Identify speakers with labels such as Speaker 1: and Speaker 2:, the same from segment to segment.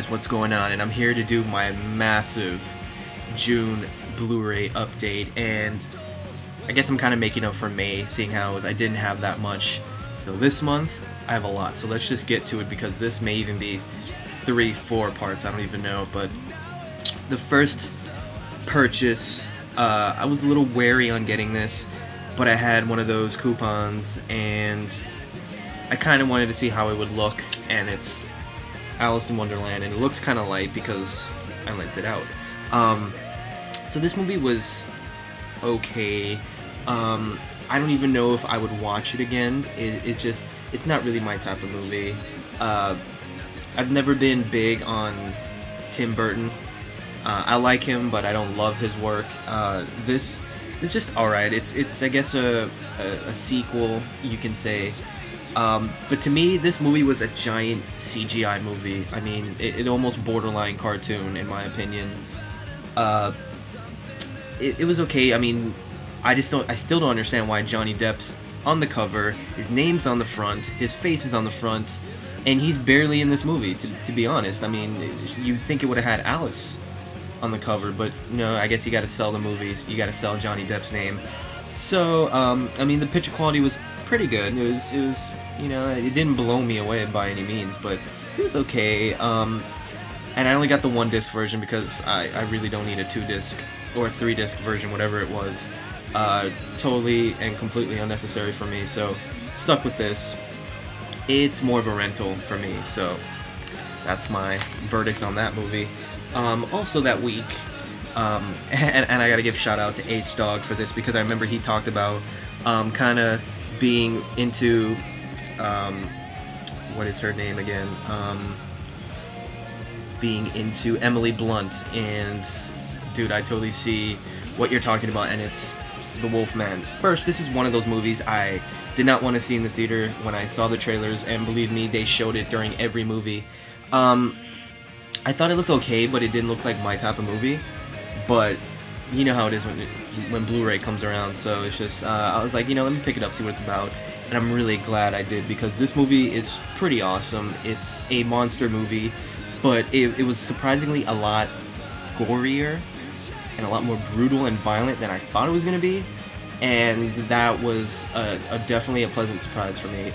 Speaker 1: guys, what's going on? And I'm here to do my massive June Blu-ray update, and I guess I'm kind of making up for May, seeing how I didn't have that much. So this month, I have a lot, so let's just get to it, because this may even be 3-4 parts, I don't even know. But the first purchase, I was a little wary on getting this, but I had one of those coupons, and I kind of wanted to see how it would look, and it's Alice in Wonderland, and it looks kind of light because I lent it out. So this movie was okay. I don't even know if I would watch it again. It's not really my type of movie. I've never been big on Tim Burton. I like him, but I don't love his work. This is just alright. It's I guess a sequel, you can say. But to me, this movie was a giant CGI movie. I mean, it almost borderline cartoon, in my opinion. It was okay. I mean, I still don't understand why Johnny Depp's on the cover, his name's on the front, his face is on the front, and he's barely in this movie, to be honest. I mean, you'd think it would have had Alice on the cover, but no, I guess you gotta sell the movies, you gotta sell Johnny Depp's name. So, I mean, the picture quality was pretty good. It was, you know, it didn't blow me away by any means, but it was okay. And I only got the 1-disc version because I really don't need a 2-disc or a 3-disc version, whatever it was. Totally and completely unnecessary for me, so stuck with this. It's more of a rental for me, so that's my verdict on that movie. Also that week, and I gotta give shout out to H-Dog for this, because I remember he talked about kind of being into what is her name again? Being into Emily Blunt, and dude, I totally see what you're talking about, and it's The Wolfman. First, this is one of those movies I did not want to see in the theater when I saw the trailers, and believe me, they showed it during every movie. I thought it looked okay, but it didn't look like my type of movie. But you know how it is when Blu-ray comes around, so it's just, I was like, you know, let me pick it up, see what it's about, and I'm really glad I did, because this movie is pretty awesome. It's a monster movie, but it was surprisingly a lot gorier and a lot more brutal and violent than I thought it was going to be, and that was definitely a pleasant surprise for me.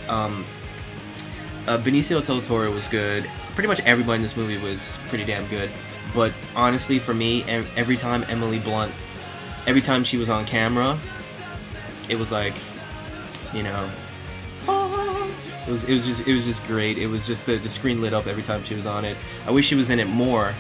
Speaker 1: Benicio del Toro was good. Pretty much everybody in this movie was pretty damn good. But honestly, for me, every time Emily Blunt, every time she was on camera, it was like, you know, it was just great. It was just the screen lit up every time she was on it. I wish she was in it more,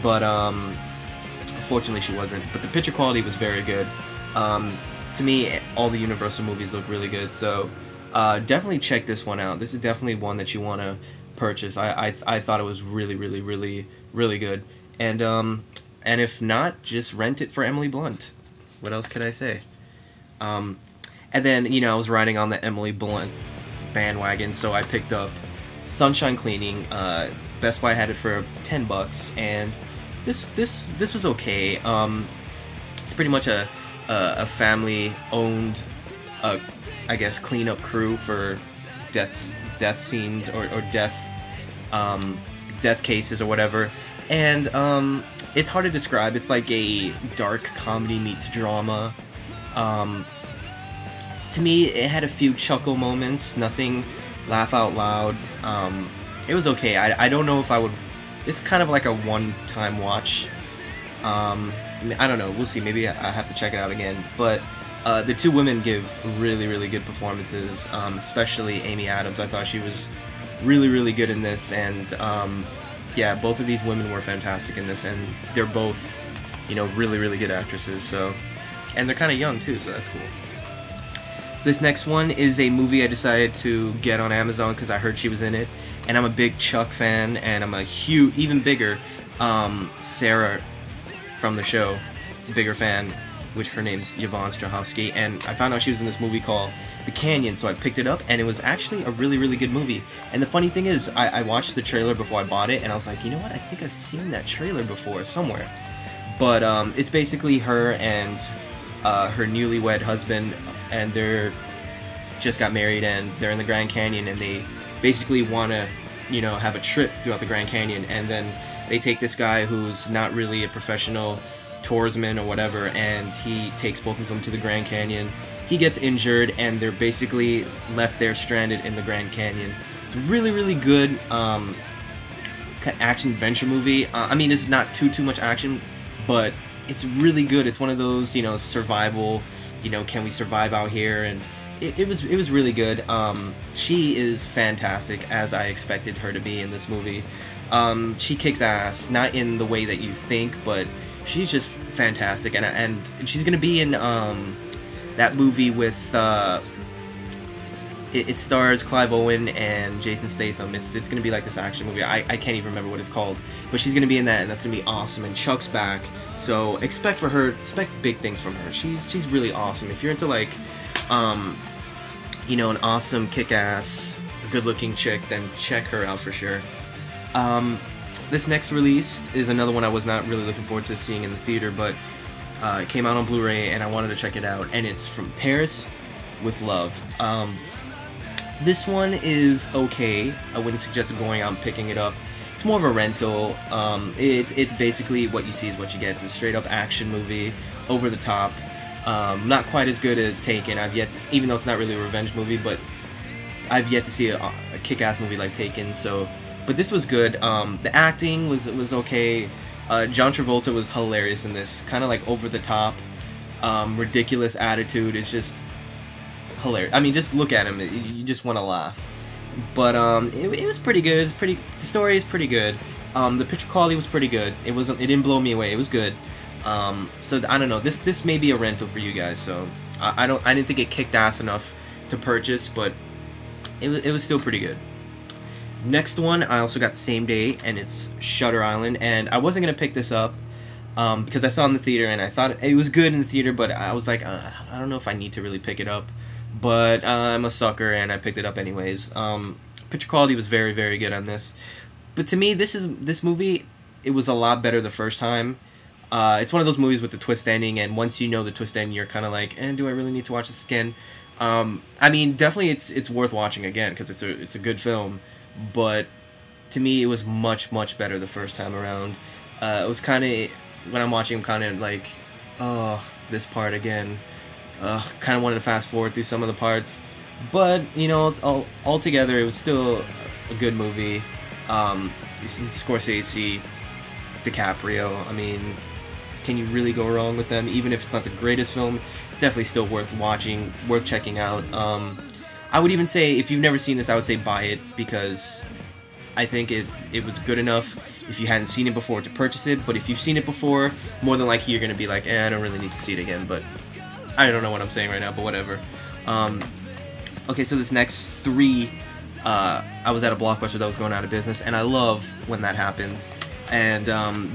Speaker 1: but unfortunately she wasn't. But the picture quality was very good. To me, all the Universal movies look really good. So definitely check this one out. This is definitely one that you want to purchase. I thought it was really good. And if not, just rent it for Emily Blunt. What else could I say? And then, you know, I was riding on the Emily Blunt bandwagon, so I picked up Sunshine Cleaning. Best Buy had it for $10, and this was okay. It's pretty much a family-owned, I guess, cleanup crew for death scenes or death cases or whatever. And it's hard to describe. It's like a dark comedy meets drama. To me, it had a few chuckle moments, nothing laugh out loud. It was okay. I don't know if I would. It's kind of like a one-time watch. I don't know. We'll see. Maybe I have to check it out again. But the two women give really good performances, especially Amy Adams. I thought she was really good in this, and yeah, both of these women were fantastic in this, and they're both, you know, really good actresses. So, and they're kind of young too, so that's cool. This next one is a movie I decided to get on Amazon because I heard she was in it, and I'm a big Chuck fan, and I'm a huge, even bigger, Sarah from the show, bigger fan, which her name's Yvonne Strahovski, and I found out she was in this movie called The Canyon, so I picked it up, and it was actually a really good movie. And the funny thing is, I watched the trailer before I bought it, and I was like, you know what, I think I've seen that trailer before somewhere. But it's basically her and her newlywed husband, and they're just got married, and they're in the Grand Canyon, and they basically want to have a trip throughout the Grand Canyon, and then they take this guy who's not really a professional tourisman or whatever, and he takes both of them to the Grand Canyon. He gets injured, and they're basically left there stranded in the Grand Canyon. It's a really, really good action-adventure movie. I mean, it's not too much action, but it's really good. It's one of those, survival, can we survive out here? And it was really good. She is fantastic, as I expected her to be in this movie. She kicks ass, not in the way that you think, but she's just fantastic. And she's gonna be in that movie with it stars Clive Owen and Jason Statham. It's gonna be like this action movie. I can't even remember what it's called, but she's gonna be in that, and that's gonna be awesome. And Chuck's back, so expect big things from her. She's really awesome. If you're into like an awesome kick-ass good-looking chick, then check her out for sure. This next release is another one I was not really looking forward to seeing in the theater, but it came out on Blu-ray and I wanted to check it out, and it's From Paris with Love. This one is okay. I wouldn't suggest going out and picking it up. It's more of a rental. It's basically what you see is what you get. It's a straight-up action movie, over the top. Not quite as good as Taken. Even though it's not really a revenge movie, but I've yet to see a kick-ass movie like Taken. So, but this was good. The acting was okay. John Travolta was hilarious in this. Kind of like over the top, ridiculous attitude. It's just hilarious. I mean, just look at him. You just want to laugh. But it was pretty good. The story is pretty good. The picture quality was pretty good. It didn't blow me away. It was good. So I don't know. This may be a rental for you guys. So I didn't think it kicked ass enough to purchase, but it was still pretty good. Next one I also got same day, and it's Shutter Island, and I wasn't gonna pick this up because I saw it in the theater and I thought it was good in the theater, but I was like, I don't know if I need to really pick it up. But I'm a sucker and I picked it up anyways. Picture quality was very, very good on this. But to me, this movie, it was a lot better the first time. It's one of those movies with the twist ending, and once you know the twist ending, you're kind of like, do I really need to watch this again? I mean, definitely it's worth watching again because it's a good film. But to me, it was much, much better the first time around. It was kind of, when I'm watching, I'm kind of like, oh, this part again. Kind of wanted to fast forward through some of the parts, but altogether it was still a good movie. Scorsese, DiCaprio, I mean, can you really go wrong with them? Even if it's not the greatest film, it's definitely still worth watching, worth checking out. I would even say, if you've never seen this, I would say buy it, because I think it was good enough if you hadn't seen it before to purchase it. But if you've seen it before, more than likely you're going to be like, I don't really need to see it again. But I don't know what I'm saying right now, but whatever. Okay, so this next three, I was at a Blockbuster that was going out of business, and I love when that happens. And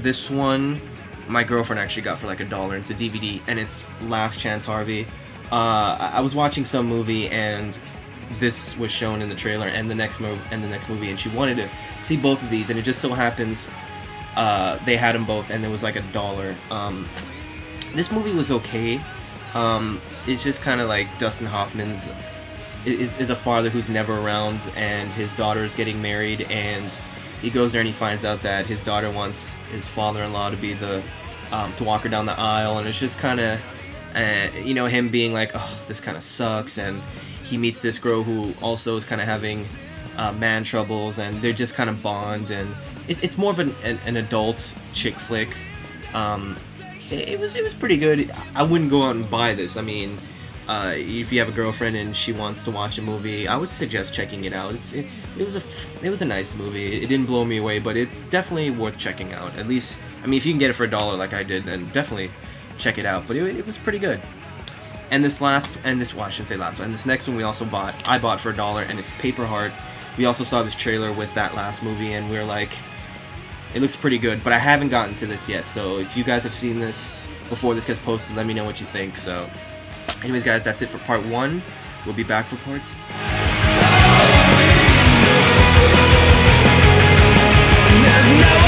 Speaker 1: this one, my girlfriend actually got for like $1. It's a DVD, and it's Last Chance Harvey. I was watching some movie, and this was shown in the trailer, and the next movie, and she wanted to see both of these, and it just so happens they had them both, and it was like $1. This movie was okay. It's just kind of like Dustin Hoffman's is a father who's never around, and his daughter is getting married, and he goes there and he finds out that his daughter wants his father-in-law to be the to walk her down the aisle, and it's just kind of him being like, oh, this kind of sucks, and he meets this girl who also is kind of having man troubles, and they're just kind of bond, and it's more of an adult chick flick. It was pretty good. I wouldn't go out and buy this. I mean, if you have a girlfriend and she wants to watch a movie, I would suggest checking it out. It was a nice movie. It didn't blow me away, but it's definitely worth checking out. At least, I mean, if you can get it for $1 like I did, then definitely check it out. But it was pretty good. And this well, I shouldn't say last one. And this next one I bought for $1, and it's Paper Heart. We also saw this trailer with that last movie, and we were like, it looks pretty good, but I haven't gotten to this yet, so if you guys have seen this before this gets posted, let me know what you think. So anyways, guys, that's it for part 1. We'll be back for part 2.